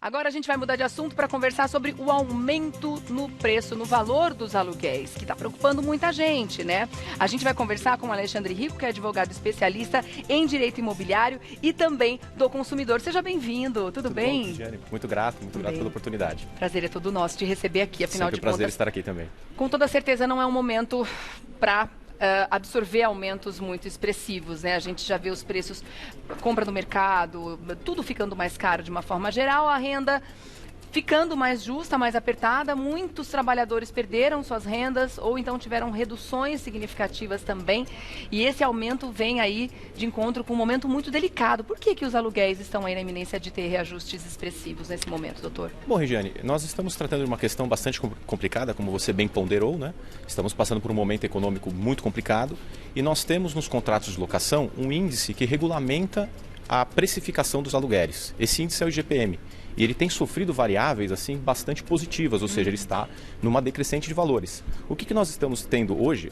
Agora a gente vai mudar de assunto para conversar sobre o aumento no preço, no valor dos aluguéis, que está preocupando muita gente, né? A gente vai conversar com o Alexandre Rico, que é advogado especialista em direito imobiliário e também do consumidor. Seja bem-vindo, tudo bem? Bom, Cristiane, muito grato pela oportunidade. Prazer é todo nosso te receber aqui, afinal Sempre de contas. prazer estar aqui também. Com toda certeza não é um momento para absorver aumentos muito expressivos, né? A gente já vê os preços, compra no mercado, tudo ficando mais caro de uma forma geral, a renda ficando mais justa, mais apertada. Muitos trabalhadores perderam suas rendas ou então tiveram reduções significativas também. E esse aumento vem aí de encontro com um momento muito delicado. Por que os aluguéis estão aí na iminência de ter reajustes expressivos nesse momento, doutor? Bom, Regiane, nós estamos tratando de uma questão bastante complicada, como você bem ponderou, né? Estamos passando por um momento econômico muito complicado e nós temos nos contratos de locação um índice que regulamenta a precificação dos aluguéis. Esse índice é o IGPM. E ele tem sofrido variáveis assim bastante positivas, ou seja, ele está numa decrescente de valores. O que nós estamos tendo hoje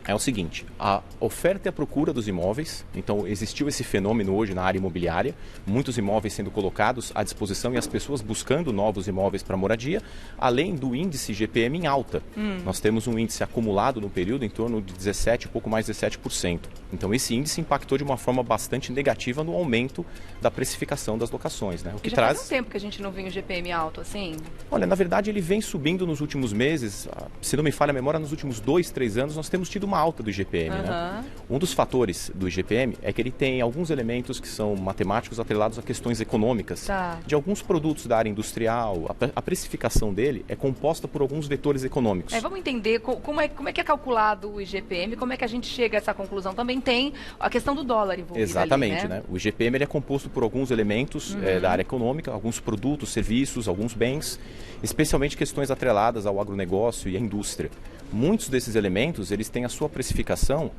é o seguinte: a oferta e a procura dos imóveis. Então existiu esse fenômeno hoje na área imobiliária, muitos imóveis sendo colocados à disposição e as pessoas buscando novos imóveis para moradia, além do índice IGPM em alta. Nós temos um índice acumulado no período em torno de 17, pouco mais de 17%. Então esse índice impactou de uma forma bastante negativa no aumento da precificação das locações, né? O que faz um tempo que a gente não vê um IGPM alto assim? Olha, na verdade ele vem subindo nos últimos meses. Se não me falha a memória, nos últimos 2, 3 anos nós temos tido uma alta do IGPM, né? Um dos fatores do IGPM é que ele tem alguns elementos que são matemáticos atrelados a questões econômicas de alguns produtos da área industrial. A precificação dele é composta por alguns vetores econômicos. Vamos entender como é que é calculado o IGPM, como é que a gente chega a essa conclusão. Também tem a questão do dólar envolvida. Exatamente, ali, né? O IGPM ele é composto por alguns elementos da área econômica, alguns produtos, serviços, alguns bens, especialmente questões atreladas ao agronegócio e à indústria. Muitos desses elementos, eles têm a sua precificação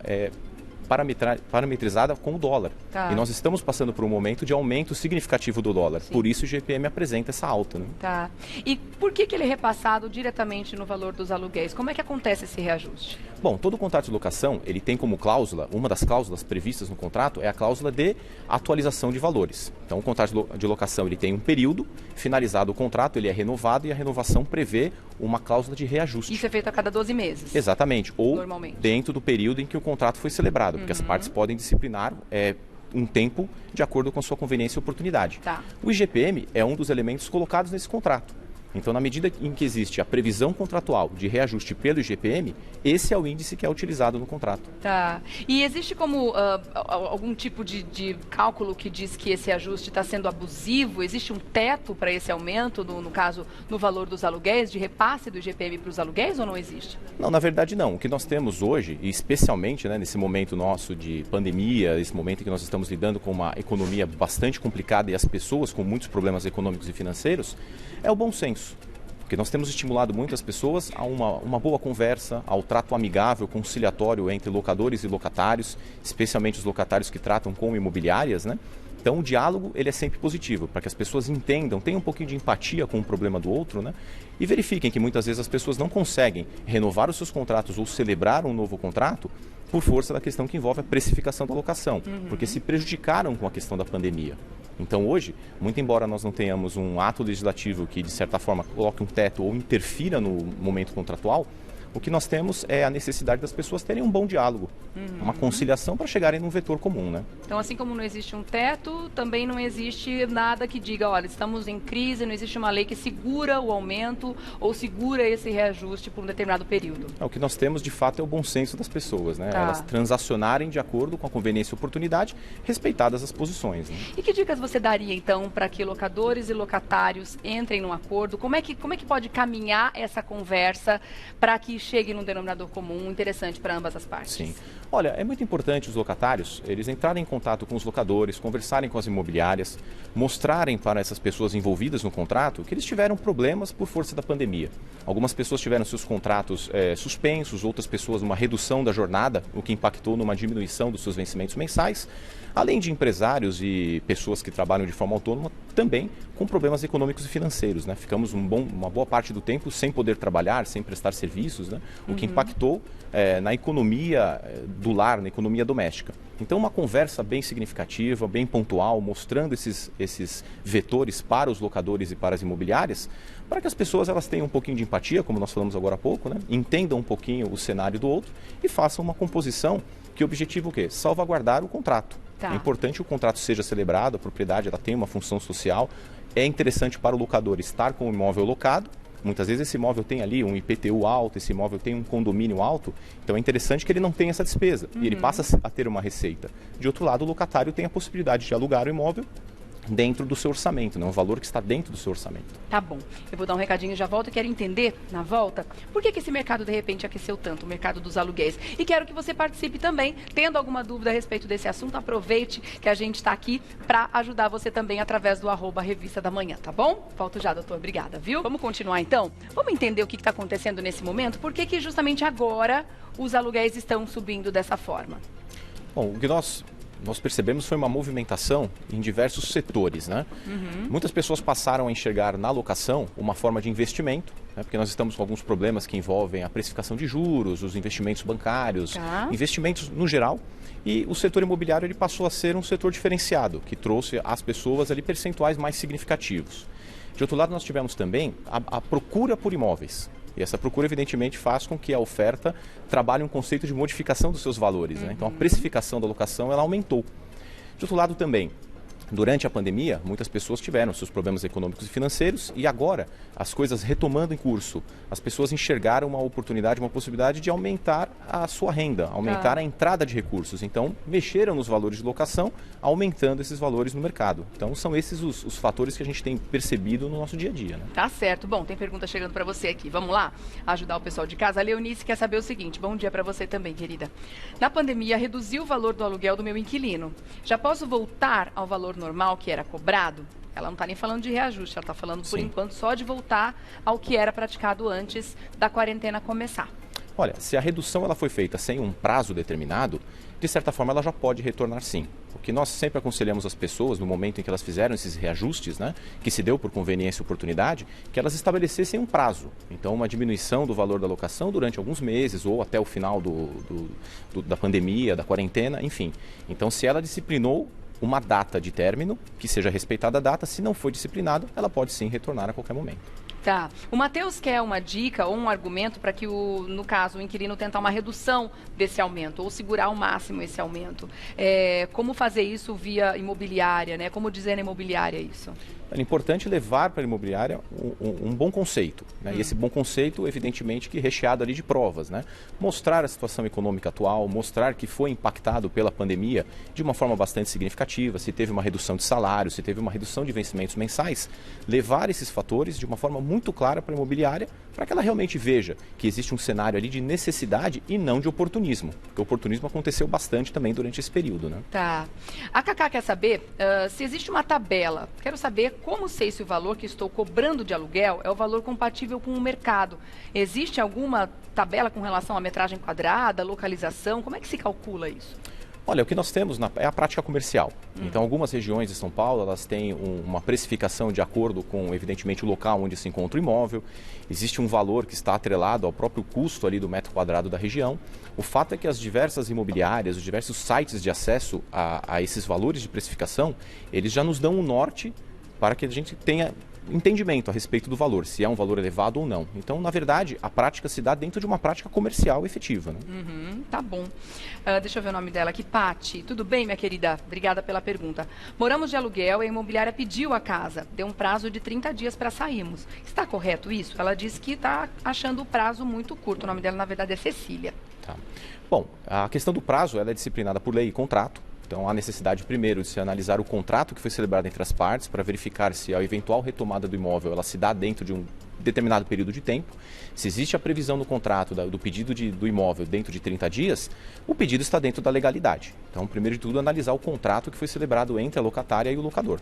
parametrizada com o dólar. E nós estamos passando por um momento de aumento significativo do dólar. Sim. Por isso o IGPM apresenta essa alta, né? E por que ele é repassado diretamente no valor dos aluguéis? Como é que acontece esse reajuste? Bom, todo contrato de locação, ele tem como cláusula, uma das cláusulas previstas no contrato é a cláusula de atualização de valores. Então o contrato de locação, ele tem um período, finalizado o contrato, ele é renovado e a renovação prevê uma cláusula de reajuste. Isso é feito a cada 12 meses? Exatamente, ou dentro do período em que o contrato foi celebrado, porque as partes podem disciplinar um tempo de acordo com a sua conveniência e oportunidade. O IGPM é um dos elementos colocados nesse contrato. Então, na medida em que existe a previsão contratual de reajuste pelo IGPM, esse é o índice que é utilizado no contrato. E existe como algum tipo de cálculo que diz que esse ajuste está sendo abusivo? Existe um teto para esse aumento, no caso, no valor dos aluguéis, de repasse do IGPM para os aluguéis, ou não existe? Não, na verdade não. O que nós temos hoje, e especialmente nesse momento nosso de pandemia, esse momento em que nós estamos lidando com uma economia bastante complicada e as pessoas com muitos problemas econômicos e financeiros, é o bom senso. Porque nós temos estimulado muitas pessoas a uma boa conversa, ao trato amigável, conciliatório entre locadores e locatários, especialmente os locatários que tratam com imobiliárias, né? Então o diálogo ele é sempre positivo, para que as pessoas entendam, tenham um pouquinho de empatia com o problema do outro, né? E verifiquem que muitas vezes as pessoas não conseguem renovar os seus contratos ou celebrar um novo contrato por força da questão que envolve a precificação da locação, porque se prejudicaram com a questão da pandemia. Então hoje, muito embora nós não tenhamos um ato legislativo que de certa forma coloque um teto ou interfira no momento contratual, o que nós temos é a necessidade das pessoas terem um bom diálogo, uma conciliação para chegarem num vetor comum, né? Então, assim como não existe um teto, também não existe nada que diga, olha, estamos em crise, não existe uma lei que segura o aumento ou segura esse reajuste por um determinado período. O que nós temos, de fato, é o bom senso das pessoas, né? Elas transacionarem de acordo com a conveniência e oportunidade, respeitadas as posições, né? E que dicas você daria, então, para que locadores e locatários entrem num acordo? Como é que pode caminhar essa conversa para que chegue num denominador comum interessante para ambas as partes? Sim. Olha, é muito importante os locatários, eles entrarem em contato com os locadores, conversarem com as imobiliárias, mostrarem para essas pessoas envolvidas no contrato que eles tiveram problemas por força da pandemia. Algumas pessoas tiveram seus contratos suspensos, outras pessoas uma redução da jornada, o que impactou numa diminuição dos seus vencimentos mensais, além de empresários e pessoas que trabalham de forma autônoma, também com problemas econômicos e financeiros, né? Ficamos uma boa parte do tempo sem poder trabalhar, sem prestar serviços, né? O que impactou na economia do lar, na economia doméstica. Então, uma conversa bem significativa, bem pontual, mostrando esses vetores para os locadores e para as imobiliárias, para que as pessoas elas tenham um pouquinho de empatia, como nós falamos agora há pouco, né? Entendam um pouquinho o cenário do outro e façam uma composição que objetiva o quê? Salvaguardar o contrato. Tá. É importante que o contrato seja celebrado, a propriedade ela tem uma função social, é interessante para o locador estar com o imóvel locado. Muitas vezes esse imóvel tem ali um IPTU alto, esse imóvel tem um condomínio alto, então é interessante que ele não tenha essa despesa e ele passa a ter uma receita. De outro lado, o locatário tem a possibilidade de alugar o imóvel dentro do seu orçamento, né? Um valor que está dentro do seu orçamento. Tá bom. Eu vou dar um recadinho e já volto. Eu quero entender, na volta, por que esse mercado, de repente, aqueceu tanto, o mercado dos aluguéis. E quero que você participe também. Tendo alguma dúvida a respeito desse assunto, aproveite que a gente está aqui para ajudar você também através do @Revista da Manhã, tá bom? Volto já, doutor. Obrigada, viu? Vamos continuar, então? Vamos entender o que está acontecendo nesse momento? Por que justamente agora os aluguéis estão subindo dessa forma? Bom, o que nós percebemos foi uma movimentação em diversos setores, né? Muitas pessoas passaram a enxergar na locação uma forma de investimento, né? Porque nós estamos com alguns problemas que envolvem a precificação de juros, os investimentos bancários, investimentos no geral. E o setor imobiliário ele passou a ser um setor diferenciado, que trouxe às pessoas ali percentuais mais significativos. De outro lado, nós tivemos também a procura por imóveis. E essa procura, evidentemente, faz com que a oferta trabalhe um conceito de modificação dos seus valores, né? Então, a precificação da locação ela aumentou. De outro lado também, durante a pandemia, muitas pessoas tiveram seus problemas econômicos e financeiros e agora, as coisas retomando em curso, as pessoas enxergaram uma oportunidade, uma possibilidade de aumentar a sua renda, aumentar a entrada de recursos. Então, mexeram nos valores de locação, aumentando esses valores no mercado. Então, são esses os fatores que a gente tem percebido no nosso dia a dia, né? Tá certo. Bom, tem pergunta chegando para você aqui. Vamos lá ajudar o pessoal de casa. A Leonice quer saber o seguinte. Bom dia para você também, querida. Na pandemia, reduziu o valor do aluguel do meu inquilino. Já posso voltar ao valor normal que era cobrado? Ela não está nem falando de reajuste, ela está falando, por enquanto, só de voltar ao que era praticado antes da quarentena começar. Olha, se a redução ela foi feita sem um prazo determinado, de certa forma ela já pode retornar sim. O que nós sempre aconselhamos as pessoas, no momento em que elas fizeram esses reajustes, né, que se deu por conveniência e oportunidade, que elas estabelecessem um prazo. Então, uma diminuição do valor da locação durante alguns meses ou até o final da pandemia, da quarentena, enfim. Então, se ela disciplinou uma data de término, que seja respeitada a data, se não for disciplinado, ela pode sim retornar a qualquer momento. Tá. O Matheus quer uma dica ou um argumento para que, no caso, o inquilino tentar uma redução desse aumento ou segurar ao máximo esse aumento. Como fazer isso via imobiliária, né? Como dizer na imobiliária isso? É importante levar para a imobiliária um bom conceito, né? E esse bom conceito, evidentemente, que recheado ali de provas, né? Mostrar a situação econômica atual, mostrar que foi impactado pela pandemia de uma forma bastante significativa, se teve uma redução de salário, se teve uma redução de vencimentos mensais, levar esses fatores de uma forma muito clara para a imobiliária, para que ela realmente veja que existe um cenário ali de necessidade e não de oportunismo. Porque o oportunismo aconteceu bastante também durante esse período, né? Tá. A Cacá quer saber se existe uma tabela. Quero saber como sei se o valor que estou cobrando de aluguel é o valor compatível com o mercado. Existe alguma tabela com relação à metragem quadrada, localização? Como é que se calcula isso? Olha, o que nós temos é a prática comercial. Então, algumas regiões de São Paulo, elas têm uma precificação de acordo com, evidentemente, o local onde se encontra o imóvel. Existe um valor que está atrelado ao próprio custo ali do metro quadrado da região. O fato é que as diversas imobiliárias, os diversos sites de acesso a esses valores de precificação, eles já nos dão um norte para que a gente tenha entendimento a respeito do valor, se é um valor elevado ou não. Então, na verdade, a prática se dá dentro de uma prática comercial efetiva, né? Tá bom. Deixa eu ver o nome dela aqui. Pati. Tudo bem, minha querida? Obrigada pela pergunta. Moramos de aluguel e a imobiliária pediu a casa. Deu um prazo de 30 dias para sairmos. Está correto isso? Ela disse que está achando o prazo muito curto. O nome dela, na verdade, é Cecília. Tá. Bom, a questão do prazo ela é disciplinada por lei e contrato. Então, há necessidade, primeiro, de se analisar o contrato que foi celebrado entre as partes para verificar se a eventual retomada do imóvel ela se dá dentro de um determinado período de tempo. Se existe a previsão no contrato do pedido do imóvel dentro de 30 dias, o pedido está dentro da legalidade. Então, primeiro de tudo, analisar o contrato que foi celebrado entre a locatária e o locador.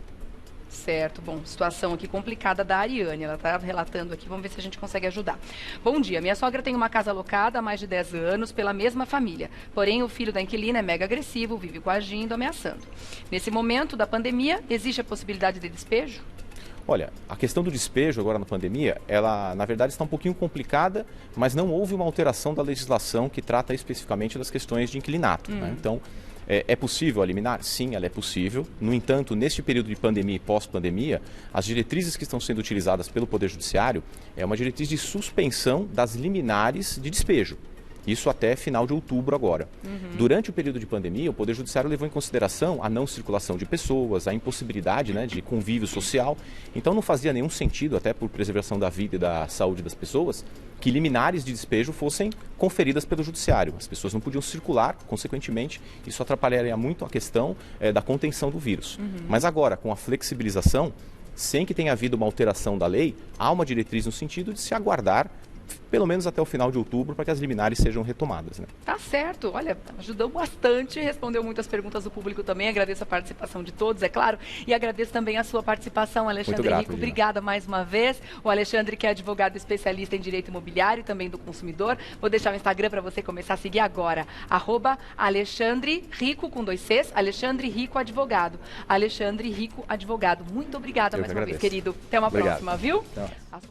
Certo, bom, situação aqui complicada da Ariane, ela está relatando aqui, vamos ver se a gente consegue ajudar. Bom dia, minha sogra tem uma casa alocada há mais de 10 anos pela mesma família, porém o filho da inquilina é mega agressivo, vive coagindo, ameaçando. Nesse momento da pandemia, existe a possibilidade de despejo? Olha, a questão do despejo agora na pandemia, ela na verdade está um pouquinho complicada, mas não houve uma alteração da legislação que trata especificamente das questões de inquilinato, né? Então, É possível eliminar? Sim, ela é possível. No entanto, neste período de pandemia e pós-pandemia, as diretrizes que estão sendo utilizadas pelo Poder Judiciário é uma diretriz de suspensão das liminares de despejo. Isso até final de outubro agora. Durante o período de pandemia, o Poder Judiciário levou em consideração a não circulação de pessoas, a impossibilidade, né, de convívio social. Então não fazia nenhum sentido, até por preservação da vida e da saúde das pessoas, que liminares de despejo fossem conferidas pelo Judiciário. As pessoas não podiam circular, consequentemente, isso atrapalharia muito a questão da contenção do vírus. Mas agora, com a flexibilização, sem que tenha havido uma alteração da lei, há uma diretriz no sentido de se aguardar pelo menos até o final de outubro, para que as liminares sejam retomadas. Né? Tá certo. Olha, ajudou bastante, respondeu muitas perguntas do público também. Agradeço a participação de todos, é claro. E agradeço também a sua participação, Alexandre Muito grato, Rico. Gina. Obrigada mais uma vez. O Alexandre, que é advogado especialista em direito imobiliário e também do consumidor. Vou deixar o Instagram para você começar a seguir agora. @Alexandre Rico, com 2 Cs. Alexandre Rico Advogado. Alexandre Rico Advogado. Muito obrigada mais uma vez, querido. Até uma próxima, viu? Até mais.